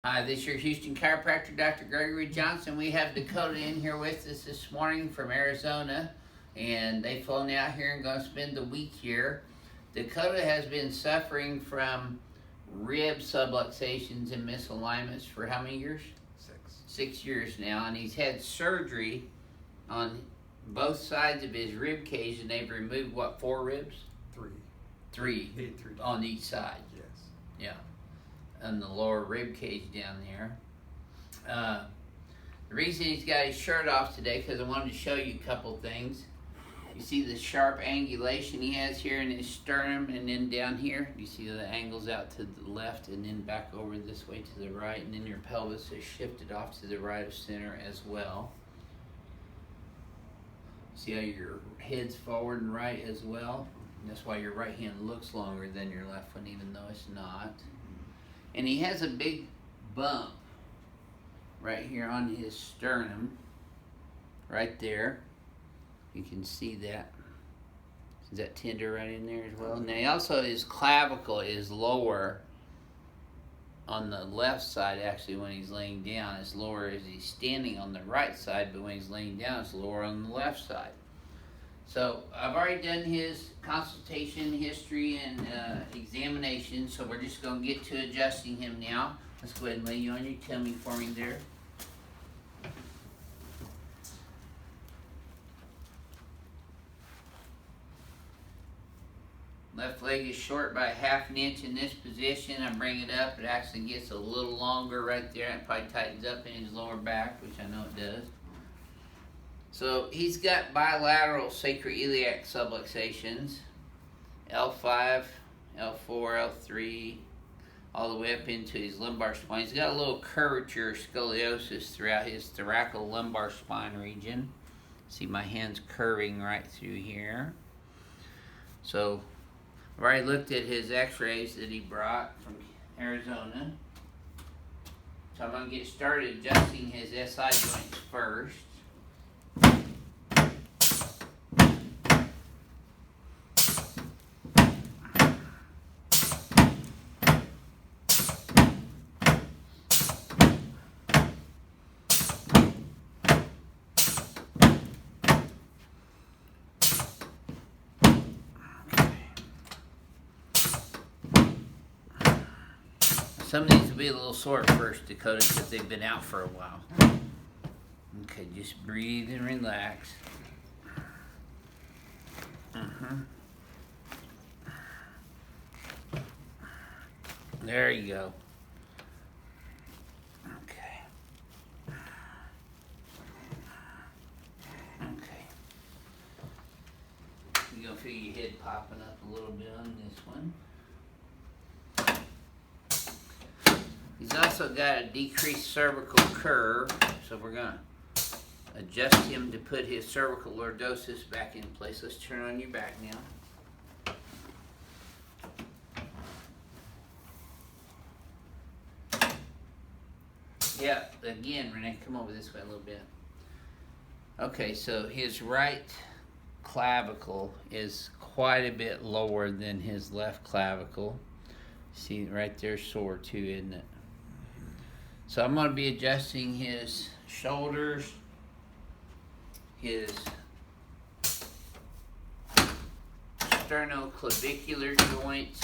Hi, this is your Houston chiropractor, Dr. Gregory Johnson. We have Dakota in here with us this morning from Arizona, and they've flown out here and going to spend the week here. Dakota has been suffering from rib subluxations and misalignments for how many years? 6 years now, and he's had surgery on both sides of his rib cage, and they've removed what, 4 ribs? Three on each side. Yes. Yeah. On the lower rib cage down there. The reason he's got his shirt off today because I wanted to show you a couple things. You see the sharp angulation he has here in his sternum and then down here. You see the angles out to the left and then back over this way to the right, and then your pelvis is shifted off to the right of center as well. See how your head's forward and right as well? And that's why your right hand looks longer than your left one, even though it's not. And he has a big bump right here on his sternum, right there. You can see that. Is that tender right in there as well? Now he also, his clavicle is lower on the left side actually when he's laying down. It's lower as he's standing on the right side, but when he's laying down it's lower on the left side. So I've already done his consultation history and examination, so we're just going to get to adjusting him now. Let's go ahead and lay you on your tummy for me there. Left leg is short by 1/2 inch in this position. I bring it up, it actually gets a little longer right there. It probably tightens up in his lower back, which I know it does. So he's got bilateral sacroiliac subluxations, L5, L4, L3, all the way up into his lumbar spine. He's got a little curvature, scoliosis throughout his thoracolumbar spine region. See my hands curving right through here. So I've already looked at his x-rays that he brought from Arizona. So I'm going to get started adjusting his SI joints first. Some of these will be a little sore at first, Dakota, because they've been out for a while. Okay, just breathe and relax. There you go. Okay. You're going to feel your head popping up a little bit on this one. He's also got a decreased cervical curve, so we're going to adjust him to put his cervical lordosis back in place. Let's turn on your back now. Yeah, again, Renee, come over this way a little bit. Okay, so his right clavicle is quite a bit lower than his left clavicle. See, right there sore too, isn't it? So I'm going to be adjusting his shoulders, his sternoclavicular joints,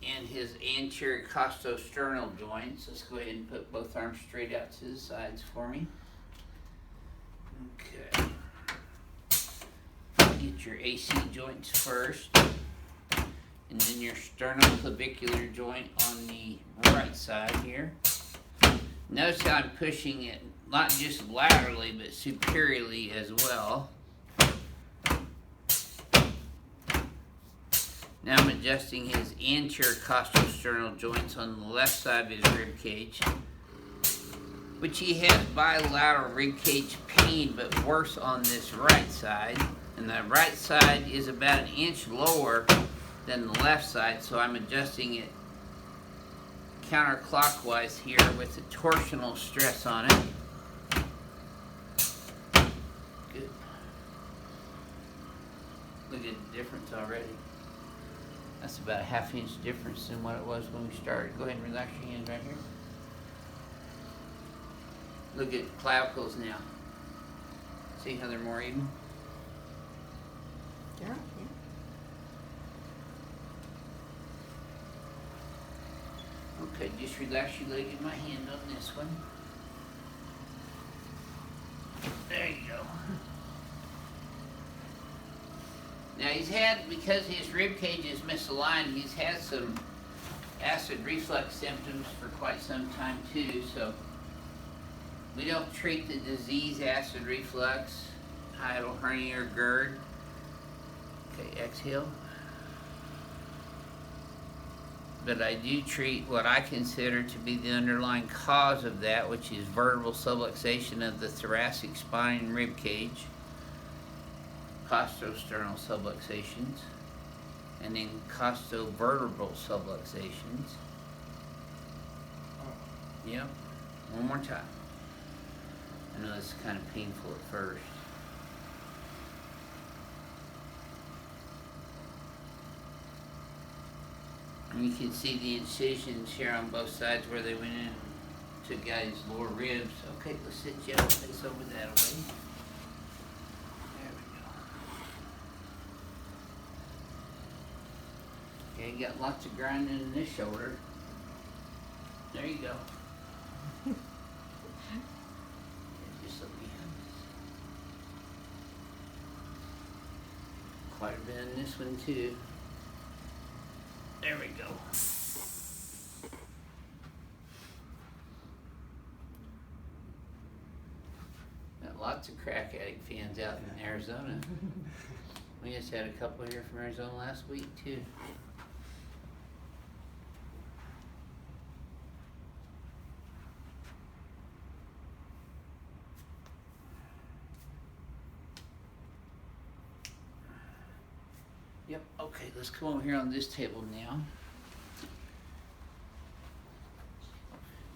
and his anterior costosternal joints. Let's go ahead and put both arms straight out to the sides for me. Okay. Get your AC joints first, and then your sternoclavicular joint on the right side here. Notice how I'm pushing it not just laterally but superiorly as well. Now I'm adjusting his anterior costosternal joints on the left side of his rib cage, which he has bilateral rib cage pain but worse on this right side, and the right side is about 1 inch lower than the left side, so I'm adjusting it counterclockwise here with the torsional stress on it. Good. Look at the difference already. That's about a ½ inch difference than what it was when we started. Go ahead and relax your hands right here. Look at clavicles now. See how they're more even? Yeah. Okay, just relax your leg in my hand on this one. There you go. Now he's had, because his rib cage is misaligned, he's had some acid reflux symptoms for quite some time too, so we don't treat the disease acid reflux, hiatal hernia or GERD. Okay, exhale. But I do treat what I consider to be the underlying cause of that, which is vertebral subluxation of the thoracic spine and rib cage, costosternal subluxations, and then costovertebral subluxations. Yep, one more time. I know this is kind of painful at first. And you can see the incisions here on both sides where they went in to guys' lower ribs. Okay, let's sit you up, face over that way. There we go. Okay, you got lots of grinding in this shoulder. There you go. Just let me have this. Quite a bit in this one too. There we go. Got lots of crack addict fans out in Arizona. We just had a couple here from Arizona last week too. Yep, okay, let's come over here on this table now.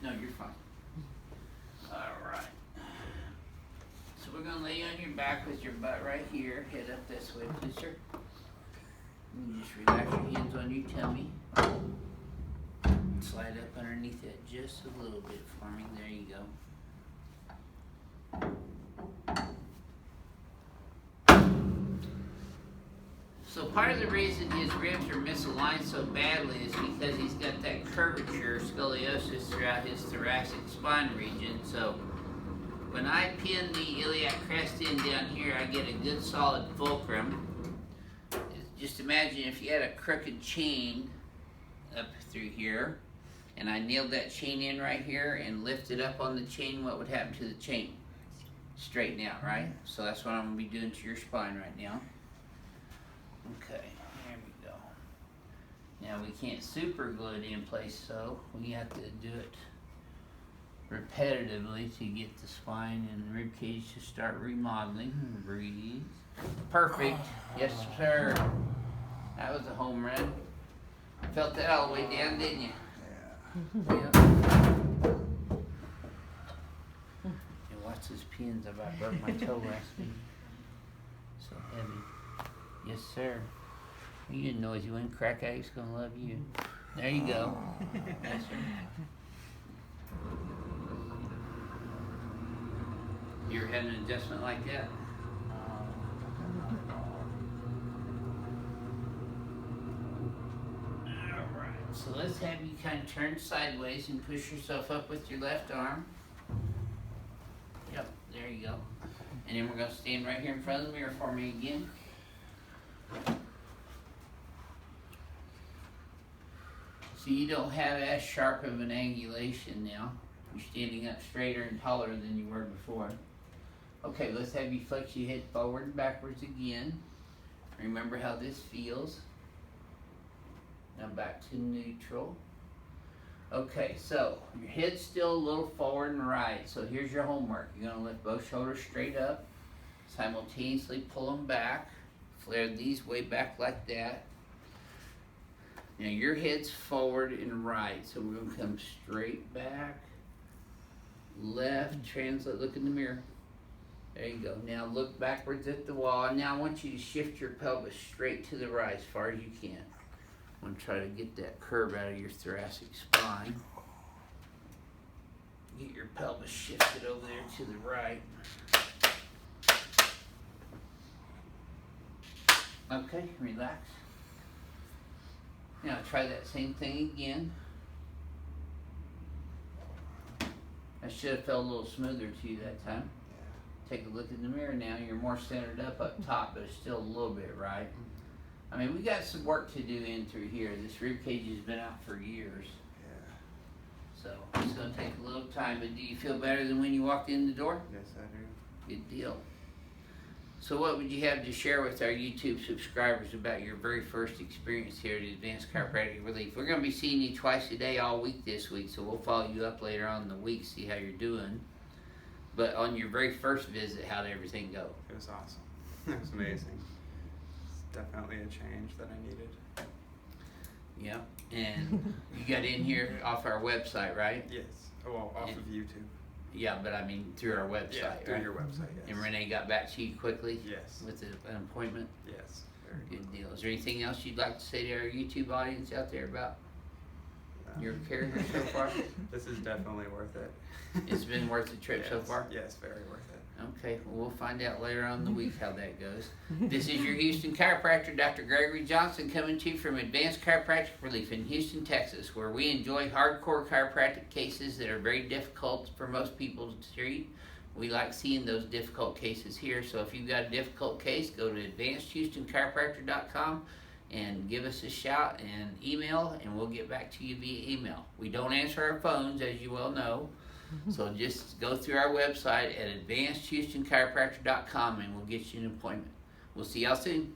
No, you're fine. Alright. So we're gonna lay you on your back with your butt right here. Head up this way, please, sir. And just relax your hands on your tummy. Slide up underneath that just a little bit for me. There you go. So part of the reason his ribs are misaligned so badly is because he's got that curvature, scoliosis throughout his thoracic spine region. So when I pin the iliac crest in down here, I get a good solid fulcrum. Just imagine if you had a crooked chain up through here, and I nailed that chain in right here and lifted up on the chain, what would happen to the chain? Straighten out, right? So that's what I'm gonna be doing to your spine right now. Okay, there we go. Now we can't super glue it in place, so we have to do it repetitively to get the spine and rib cage to start remodeling. Breathe. Perfect. Yes, sir. That was a home run. Felt that all the way down, didn't you? Yeah. Yep. And watch those pins. I about broke my toe last week. So heavy. Yes, sir. You didn't know as you went, crack addict's gonna love you. There you go. Yes, sir. You ever had an adjustment like that? Alright, so let's have you kind of turn sideways and push yourself up with your left arm. Yep, there you go. And then we're gonna stand right here in front of the mirror for me again. So you don't have as sharp of an angulation now. You're standing up straighter and taller than you were before. Okay, let's have you flex your head forward and backwards again. Remember how this feels. Now back to neutral. Okay, so your head's still a little forward and right. So here's your homework. You're gonna lift both shoulders straight up. Simultaneously pull them back. Flare these way back like that. Now your head's forward and right, so we're gonna come straight back, left, translate, look in the mirror. There you go. Now look backwards at the wall. And now I want you to shift your pelvis straight to the right as far as you can. I'm going to try to get that curve out of your thoracic spine. Get your pelvis shifted over there to the right. Okay, relax. Now try that same thing again. I should have felt a little smoother to you that time. Take a look in the mirror now. You're more centered up top, but it's still a little bit right. I mean, we got some work to do in through here. This rib cage has been out for years. Yeah. So it's going to take a little time, but do you feel better than when you walked in the door? Yes, I do. Good deal. So what would you have to share with our YouTube subscribers about your very first experience here at Advanced Chiropractic Relief? We're going to be seeing you twice a day all week this week, so we'll follow you up later on in the week, see how you're doing. But on your very first visit, how did everything go? It was awesome. It was amazing. It's definitely a change that I needed. Yeah, and you got in here off our website, right? Yes. Well, off of YouTube. Yeah, but I mean through our website, yeah, through right? your website, yes. And Renee got back to you quickly? Yes. With an appointment? Yes. Very good deal. Is there anything else you'd like to say to our YouTube audience out there about your care here so far? This is definitely worth it. It's been worth the trip so far? Yes, very worth it. Okay, well, we'll find out later on in the week how that goes. This is your Houston chiropractor, Dr. Gregory Johnson, coming to you from Advanced Chiropractic Relief in Houston, Texas, where we enjoy hardcore chiropractic cases that are very difficult for most people to treat. We like seeing those difficult cases here, so if you've got a difficult case, go to advancedhoustonchiropractor.com and give us a shout and email, and we'll get back to you via email. We don't answer our phones, as you well know. So just go through our website at advancedhoustonchiropractor.com and we'll get you an appointment. We'll see y'all soon.